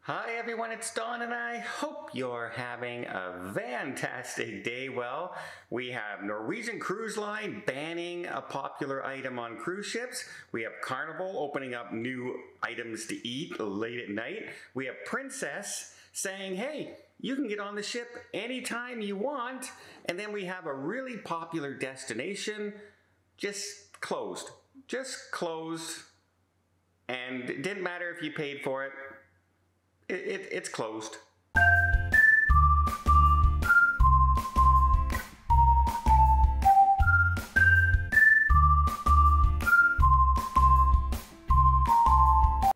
Hi everyone, it's Don and I hope you're having a fantastic day. Well, we have Norwegian Cruise Line banning a popular item on cruise ships. We have Carnival opening up new items to eat late at night. We have Princess saying, hey, you can get on the ship anytime you want. And then we have a really popular destination just closed. Just closed. And it didn't matter if you paid for it. It's closed.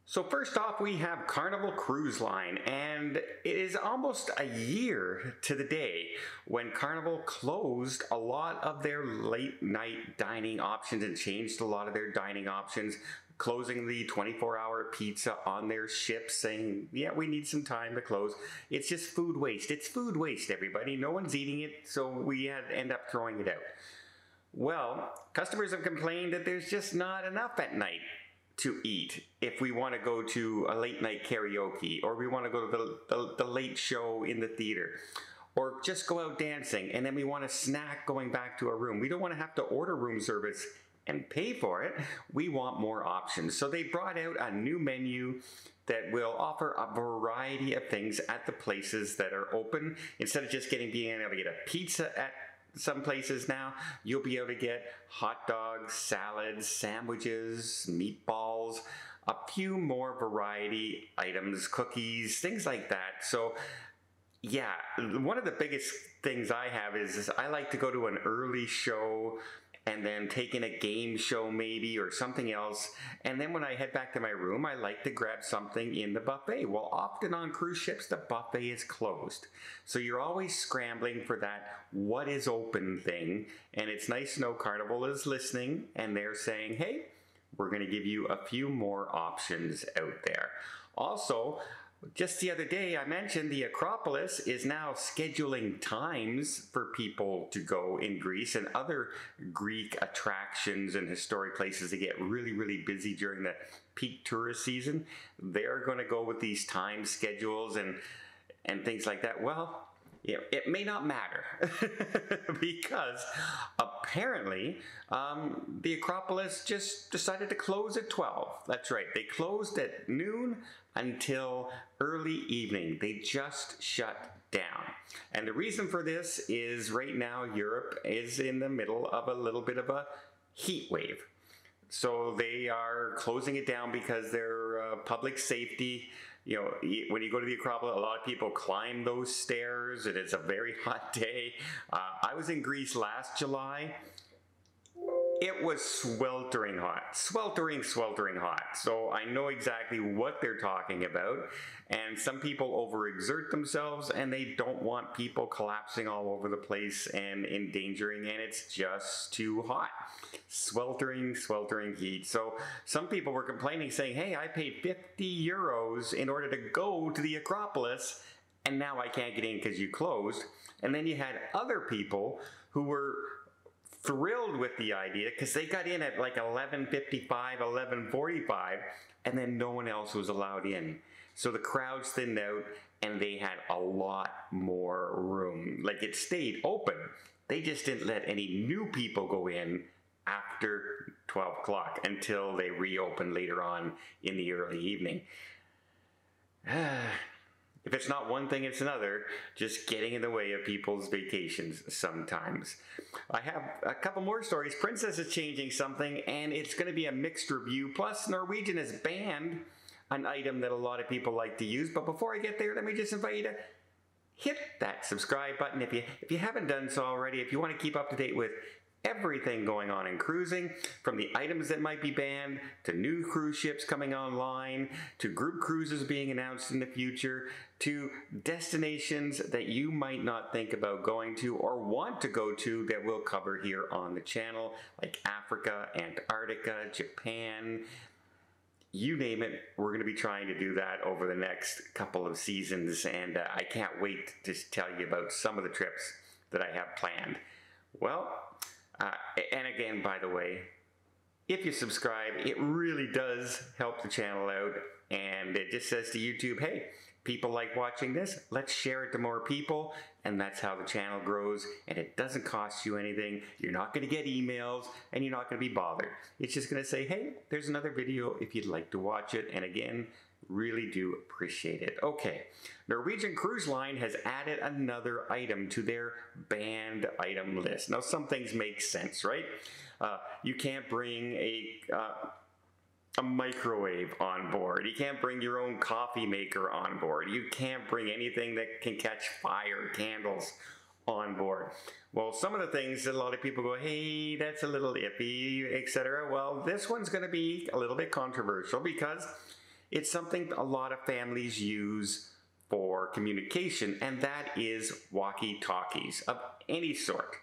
So first off, we have Carnival Cruise Line, and it is almost a year to the day when Carnival closed a lot of their late night dining options and changed a lot of their dining options, closing the 24-hour pizza on their ship, saying, yeah, we need some time to close. It's just food waste. It's food waste, everybody. No one's eating it, so we end up throwing it out. Well, customers have complained that there's just not enough at night to eat if we want to go to a late night karaoke, or we want to go to the late show in the theater, or just go out dancing, and then we want a snack going back to our room. We don't want to have to order room service and pay for it. We want more options. So they brought out a new menu that will offer a variety of things at the places that are open. Instead of just being able to get a pizza at some places now, you'll be able to get hot dogs, salads, sandwiches, meatballs, a few more variety items, cookies, things like that. So yeah, one of the biggest things I have is I like to go to an early show and then take in a game show maybe or something else. And then when I head back to my room, I like to grab something in the buffet. Well, often on cruise ships, the buffet is closed. So you're always scrambling for that what is open thing. And it's nice to know Carnival is listening and they're saying, hey, we're gonna give you a few more options out there. Also, just the other day, I mentioned the Acropolis is now scheduling times for people to go in Greece, and other Greek attractions and historic places that get really, really busy during the peak tourist season. They're going to go with these time schedules and things like that. Well, yeah, it may not matter because apparently the Acropolis just decided to close at 12. That's right, they closed at noon until early evening. They just shut down. And the reason for this is right now Europe is in the middle of a little bit of a heat wave. So they are closing it down because their public safety. You know, when you go to the Acropolis, a lot of people climb those stairs, and it's a very hot day. I was in Greece last July. It was sweltering hot, sweltering hot. So I know exactly what they're talking about. And some people overexert themselves and they don't want people collapsing all over the place and endangering, and it's just too hot. Sweltering heat. So some people were complaining saying, hey, I paid 50 euros in order to go to the Acropolis and now I can't get in because you closed. And then you had other people who were thrilled with the idea because they got in at like 11:55, 11:45, and then no one else was allowed in. So the crowds thinned out and they had a lot more room. Like, it stayed open. They just didn't let any new people go in after 12 o'clock until they reopened later on in the early evening. If it's not one thing, it's another, just getting in the way of people's vacations sometimes. I have a couple more stories. Princess is changing something, and it's going to be a mixed review. Plus, Norwegian has banned an item that a lot of people like to use. But before I get there, let me just invite you to hit that subscribe button if you haven't done so already. If you want to keep up to date with everything going on in cruising, from the items that might be banned, to new cruise ships coming online, to group cruises being announced in the future, to destinations that you might not think about going to or want to go to that we'll cover here on the channel, like Africa, Antarctica, Japan, you name it. We're going to be trying to do that over the next couple of seasons, and I can't wait to tell you about some of the trips that I have planned. Well, and again, by the way, if you subscribe, it really does help the channel out, and it just says to YouTube, hey, people like watching this, let's share it to more people, and that's how the channel grows, and it doesn't cost you anything. You're not going to get emails, and you're not going to be bothered. It's just going to say, hey, there's another video if you'd like to watch it, and again, really do appreciate it. Okay, Norwegian Cruise Line has added another item to their banned item list. Now, some things make sense, right? You can't bring a microwave on board. You can't bring your own coffee maker on board. You can't bring anything that can catch fire, candles on board. Well, some of the things that a lot of people go, hey, that's a little iffy, etc. Well, this one's going to be a little bit controversial because it's something a lot of families use for communication, and that is walkie-talkies of any sort.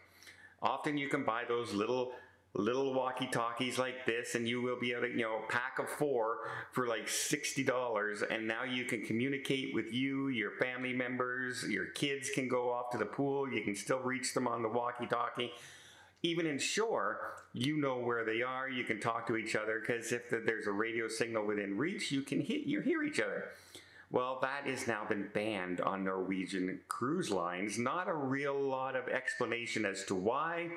Often you can buy those little walkie-talkies like this, and you will be able to, pack of 4 for like $60, and now you can communicate with you, your family members, your kids can go off to the pool, you can still reach them on the walkie-talkie. Even in shore, you know where they are, you can talk to each other, because if there's a radio signal within reach, you hear each other. Well, that has now been banned on Norwegian Cruise Lines. Not a real lot of explanation as to why.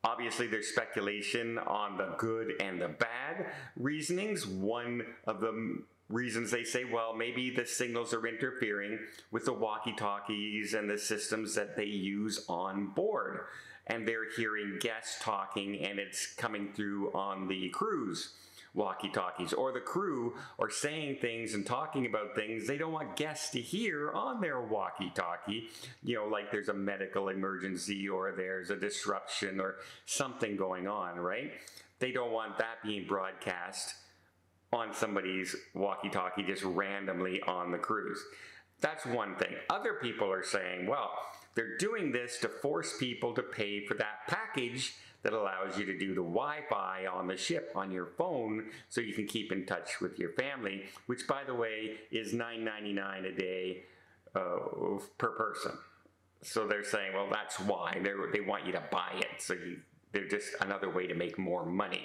Obviously, there's speculation on the good and the bad reasonings. One of the reasons they say, well, maybe the signals are interfering with the walkie-talkies and the systems that they use on board. And they're hearing guests talking, and it's coming through on the cruise walkie-talkies, or the crew are saying things and talking about things they don't want guests to hear on their walkie-talkie, like there's a medical emergency or there's a disruption or something going on, right? They don't want that being broadcast on somebody's walkie-talkie just randomly on the cruise. That's one thing. Other people are saying, well, they're doing this to force people to pay for that package that allows you to do the Wi-Fi on the ship on your phone so you can keep in touch with your family, which, by the way, is $9.99 a day per person. So they're saying, well, that's why. They want you to buy it. So they're just another way to make more money.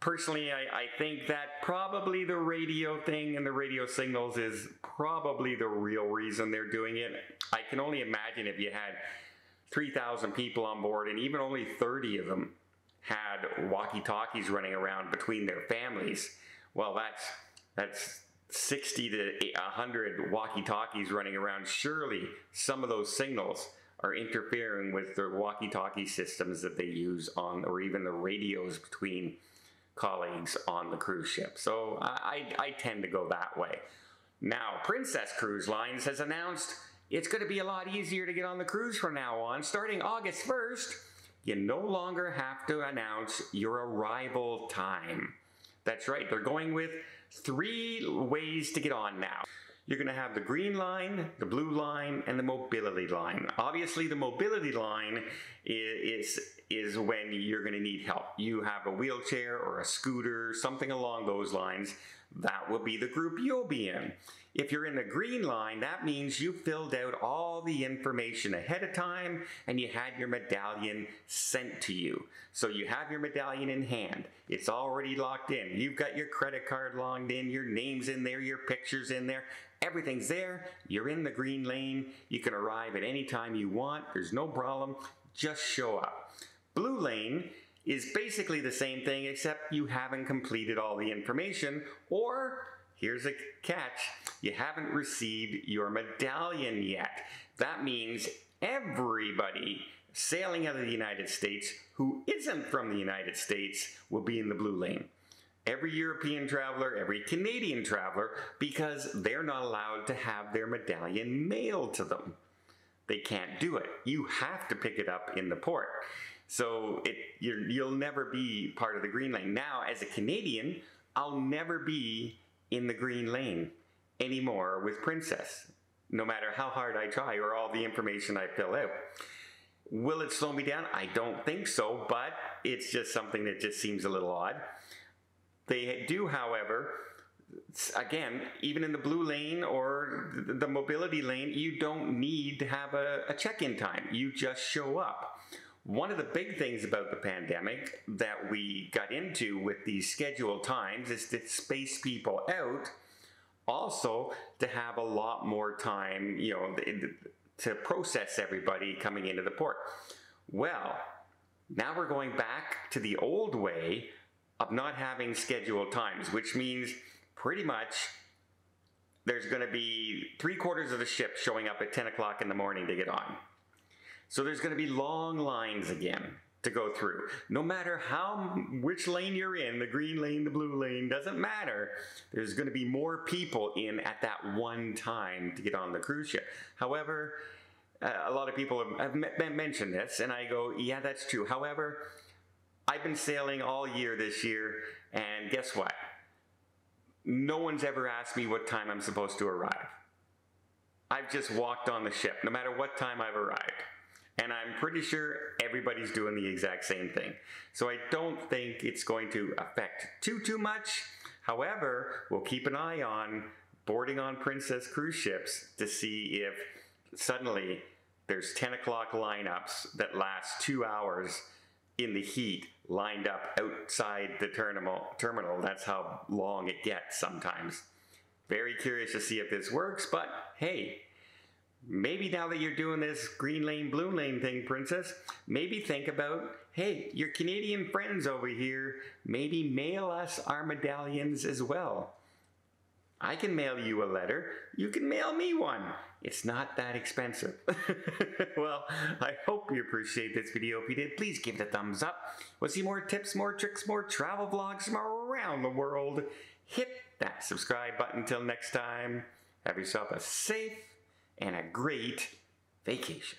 Personally, I think that probably the radio thing and the radio signals is probably the real reason they're doing it. I can only imagine if you had 3,000 people on board and even only 30 of them had walkie-talkies running around between their families. Well, that's 60 to 100 walkie-talkies running around. Surely some of those signals are interfering with the walkie-talkie systems that they use on, or even the radios between colleagues on the cruise ship. So I tend to go that way. Now, Princess Cruise Lines has announced it's going to be a lot easier to get on the cruise from now on. Starting August 1st, you no longer have to announce your arrival time. That's right, they're going with 3 ways to get on now. You're going to have the green line, the blue line, and the mobility line. Obviously, the mobility line is when you're going to need help. You have a wheelchair or a scooter, something along those lines. That will be the group you'll be in. If you're in the green line, that means you filled out all the information ahead of time and you had your medallion sent to you. So you have your medallion in hand. It's already locked in. You've got your credit card logged in, your name's in there, your picture's in there. Everything's there. You're in the green lane. You can arrive at any time you want. There's no problem. Just show up. Blue lane is basically the same thing, except you haven't completed all the information, or here's a catch, you haven't received your medallion yet. That means everybody sailing out of the United States who isn't from the United States will be in the blue lane. Every European traveler, every Canadian traveler, because they're not allowed to have their medallion mailed to them. They can't do it. You have to pick it up in the port. So you'll never be part of the green lane. Now, as a Canadian, I'll never be in the green lane anymore with Princess, no matter how hard I try or all the information I fill out. Will it slow me down? I don't think so, but it's just something that just seems a little odd. They do, however, again, even in the blue lane or the mobility lane, you don't need to have a check-in time. You just show up. One of the big things about the pandemic that we got into with these scheduled times is to space people out Also, to have a lot more time, you know, to process everybody coming into the port. Well, now we're going back to the old way of not having scheduled times, which means pretty much there's going to be 3/4 of the ship showing up at 10 o'clock in the morning to get on. So there's going to be long lines again to go through. No matter which lane you're in, the green lane, the blue lane, doesn't matter. There's going to be more people in at that one time to get on the cruise ship. However, a lot of people have mentioned this, and I go, yeah, that's true. However, I've been sailing all year this year, and guess what? No one's ever asked me what time I'm supposed to arrive. I've just walked on the ship, no matter what time I've arrived. And I'm pretty sure everybody's doing the exact same thing. So I don't think it's going to affect too much. However, we'll keep an eye on boarding on Princess cruise ships to see if suddenly there's 10 o'clock lineups that last 2 hours in the heat lined up outside the terminal. That's how long it gets sometimes. Very curious to see if this works, but hey, maybe now that you're doing this green lane, blue lane thing, Princess, maybe think about, hey, your Canadian friends over here, maybe mail us our medallions as well. I can mail you a letter. You can mail me one. It's not that expensive. Well, I hope you appreciate this video. If you did, please give it a thumbs up. Want to see more tips, more tricks, more travel vlogs from around the world? Hit that subscribe button. Until next time, have yourself a safe and a great vacation.